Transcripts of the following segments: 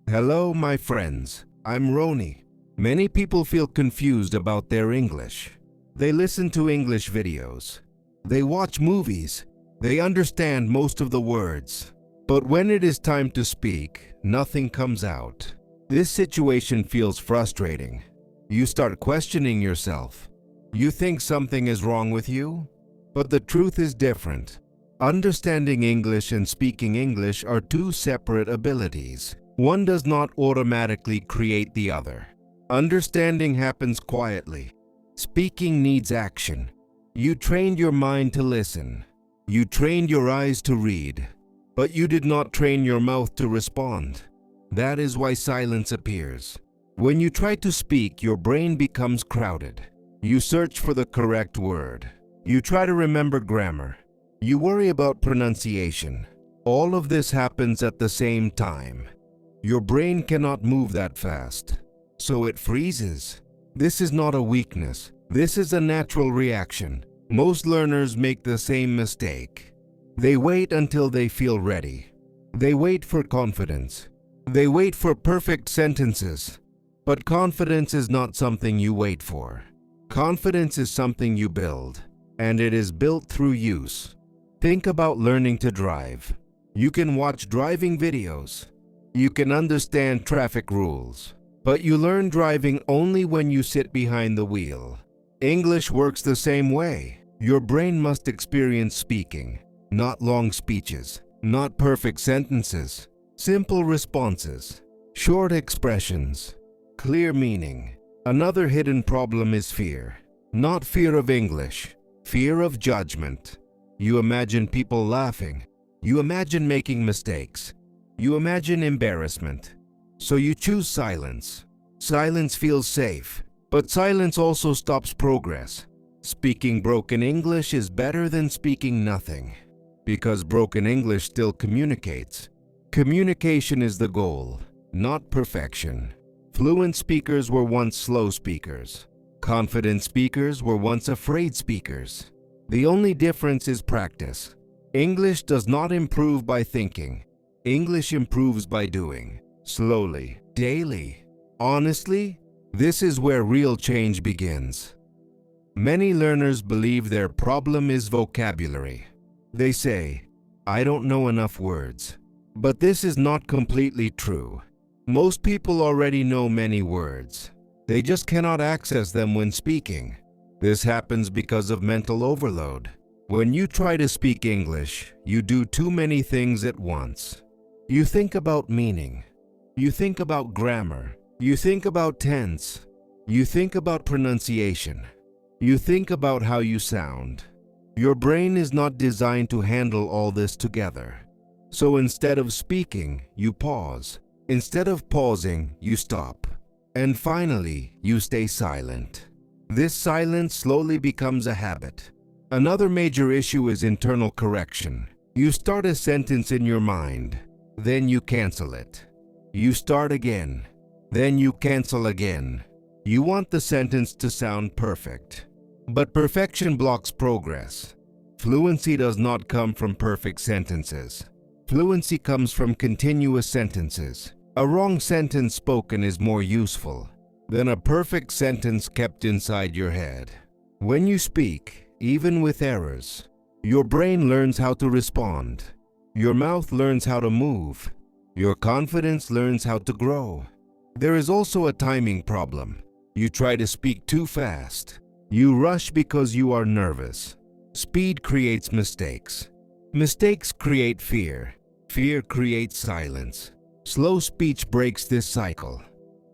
Hello, my friends. I'm Rony. Many people feel confused about their English. They listen to English videos. They watch movies. They understand most of the words. But when it is time to speak, nothing comes out. This situation feels frustrating. You start questioning yourself. You think something is wrong with you? But the truth is different. Understanding English and speaking English are two separate abilities. One does not automatically create the other. Understanding happens quietly. Speaking needs action. You trained your mind to listen. You trained your eyes to read. But you did not train your mouth to respond. That is why silence appears. When you try to speak, your brain becomes crowded. You search for the correct word. You try to remember grammar. You worry about pronunciation. All of this happens at the same time. Your brain cannot move that fast, so it freezes. This is not a weakness. This is a natural reaction. Most learners make the same mistake. They wait until they feel ready. They wait for confidence. They wait for perfect sentences. But confidence is not something you wait for. Confidence is something you build, and it is built through use. Think about learning to drive. You can watch driving videos. You can understand traffic rules. But you learn driving only when you sit behind the wheel. English works the same way. Your brain must experience speaking, not long speeches, not perfect sentences, simple responses, short expressions, clear meaning. Another hidden problem is fear. Not fear of English, fear of judgment. You imagine people laughing. You imagine making mistakes. You imagine embarrassment. So you choose silence. Silence feels safe, but silence also stops progress. Speaking broken English is better than speaking nothing, because broken English still communicates. Communication is the goal, not perfection. Fluent speakers were once slow speakers. Confident speakers were once afraid speakers. The only difference is practice. English does not improve by thinking. English improves by doing. Slowly, daily. Honestly, this is where real change begins. Many learners believe their problem is vocabulary. They say, "I don't know enough words." But this is not completely true. Most people already know many words. They just cannot access them when speaking. This happens because of mental overload. When you try to speak English, you do too many things at once. You think about meaning. You think about grammar. You think about tense. You think about pronunciation. You think about how you sound. Your brain is not designed to handle all this together. So instead of speaking, you pause. Instead of pausing, you stop. And finally, you stay silent. This silence slowly becomes a habit. Another major issue is internal correction. You start a sentence in your mind, then you cancel it. You start again, then you cancel again. You want the sentence to sound perfect. But perfection blocks progress. Fluency does not come from perfect sentences. Fluency comes from continuous sentences. A wrong sentence spoken is more useful than a perfect sentence kept inside your head. When you speak, even with errors, your brain learns how to respond. Your mouth learns how to move. Your confidence learns how to grow. There is also a timing problem. You try to speak too fast. You rush because you are nervous. Speed creates mistakes. Mistakes create fear. Fear creates silence. Slow speech breaks this cycle.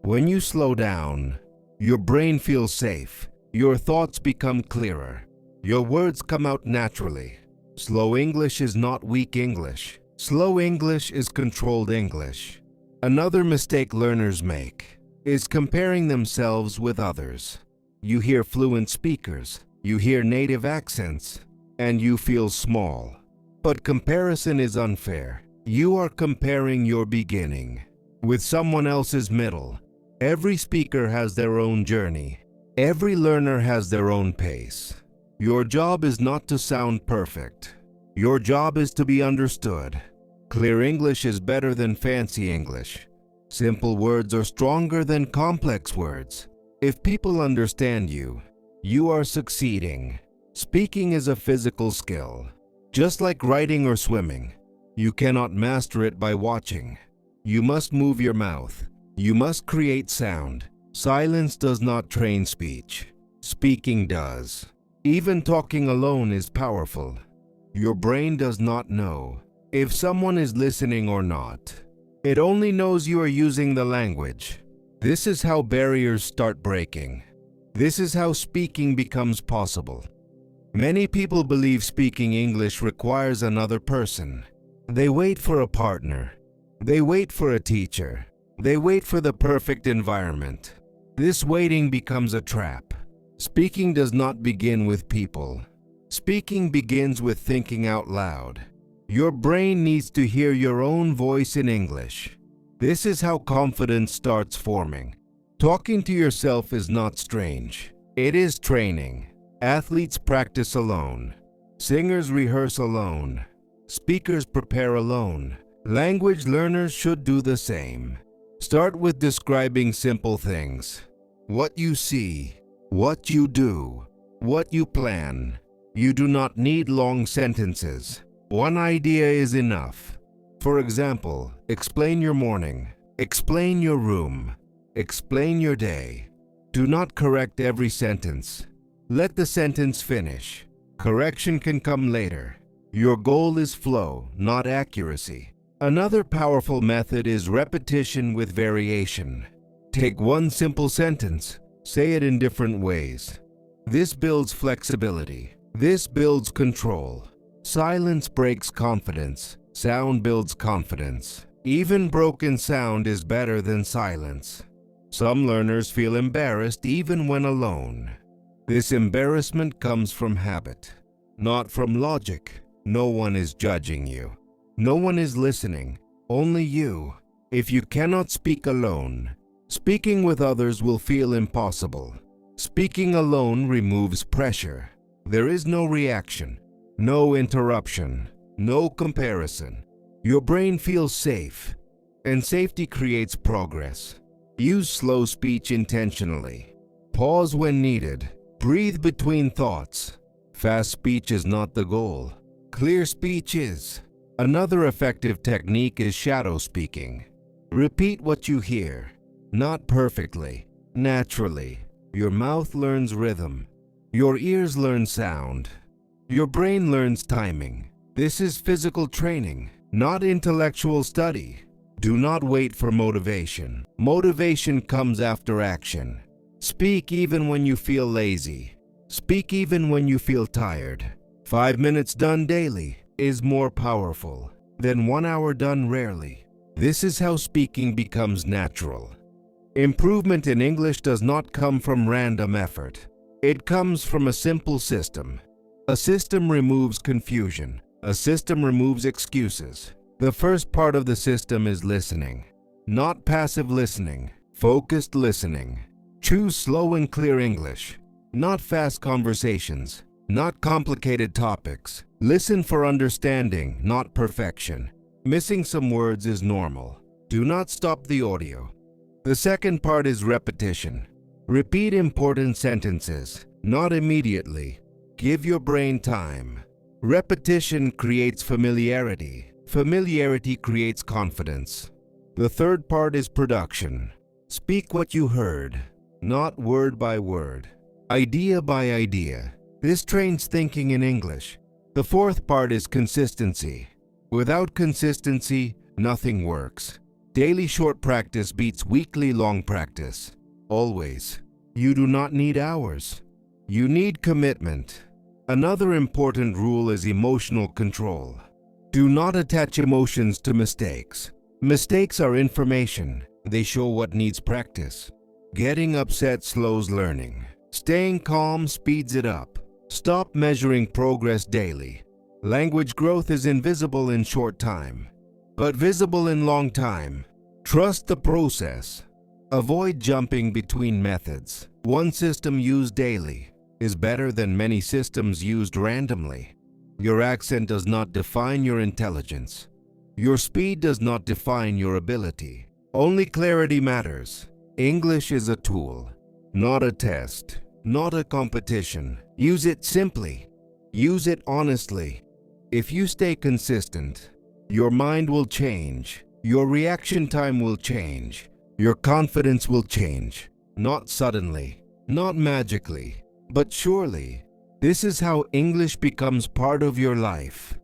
When you slow down, your brain feels safe. Your thoughts become clearer. Your words come out naturally. Slow English is not weak English. Slow English is controlled English. Another mistake learners make is comparing themselves with others. You hear fluent speakers, you hear native accents, and you feel small. But comparison is unfair. You are comparing your beginning with someone else's middle. Every speaker has their own journey. Every learner has their own pace. Your job is not to sound perfect. Your job is to be understood. Clear English is better than fancy English. Simple words are stronger than complex words. If people understand you, you are succeeding. Speaking is a physical skill. Just like writing or swimming, you cannot master it by watching. You must move your mouth. You must create sound. Silence does not train speech. Speaking does. Even talking alone is powerful. Your brain does not know if someone is listening or not. It only knows you are using the language. This is how barriers start breaking. This is how speaking becomes possible. Many people believe speaking English requires another person. They wait for a partner. They wait for a teacher. They wait for the perfect environment. This waiting becomes a trap. Speaking does not begin with people. Speaking begins with thinking out loud. Your brain needs to hear your own voice in English. This is how confidence starts forming. Talking to yourself is not strange. It is training. Athletes practice alone. Singers rehearse alone. Speakers prepare alone. Language learners should do the same. Start with describing simple things. What you see, what you do, what you plan. You do not need long sentences. One idea is enough. For example, explain your morning, explain your room, explain your day. Do not correct every sentence. Let the sentence finish. Correction can come later. Your goal is flow, not accuracy. Another powerful method is repetition with variation. Take one simple sentence, say it in different ways. This builds flexibility. This builds control. Silence breaks confidence. Sound builds confidence. Even broken sound is better than silence. Some learners feel embarrassed even when alone. This embarrassment comes from habit, not from logic. No one is judging you. No one is listening, only you. If you cannot speak alone, speaking with others will feel impossible. Speaking alone removes pressure. There is no reaction, no interruption, no comparison. Your brain feels safe, and safety creates progress. Use slow speech intentionally. Pause when needed. Breathe between thoughts. Fast speech is not the goal. Clear speech is. Another effective technique is shadow speaking. Repeat what you hear, not perfectly, naturally. Your mouth learns rhythm. Your ears learn sound. Your brain learns timing. This is physical training, not intellectual study. Do not wait for motivation. Motivation comes after action. Speak even when you feel lazy. Speak even when you feel tired. 5 minutes done daily is more powerful than 1 hour done rarely. This is how speaking becomes natural. Improvement in English does not come from random effort. It comes from a simple system. A system removes confusion. A system removes excuses. The first part of the system is listening. Not passive listening, focused listening. Choose slow and clear English, not fast conversations, not complicated topics. Listen for understanding, not perfection. Missing some words is normal. Do not stop the audio. The second part is repetition. Repeat important sentences, not immediately. Give your brain time. Repetition creates familiarity. Familiarity creates confidence. The third part is production. Speak what you heard, not word by word, idea by idea. This trains thinking in English. The fourth part is consistency. Without consistency, nothing works. Daily short practice beats weekly long practice. Always. You do not need hours. You need commitment. Another important rule is emotional control. Do not attach emotions to mistakes. Mistakes are information. They show what needs practice. Getting upset slows learning. Staying calm speeds it up. Stop measuring progress daily. Language growth is invisible in short time, but visible in long time. Trust the process. Avoid jumping between methods. One system used daily is better than many systems used randomly. Your accent does not define your intelligence. Your speed does not define your ability. Only clarity matters. English is a tool, not a test, not a competition. Use it simply. Use it honestly. If you stay consistent, your mind will change. Your reaction time will change. Your confidence will change. Not suddenly, not magically, but surely. This is how English becomes part of your life.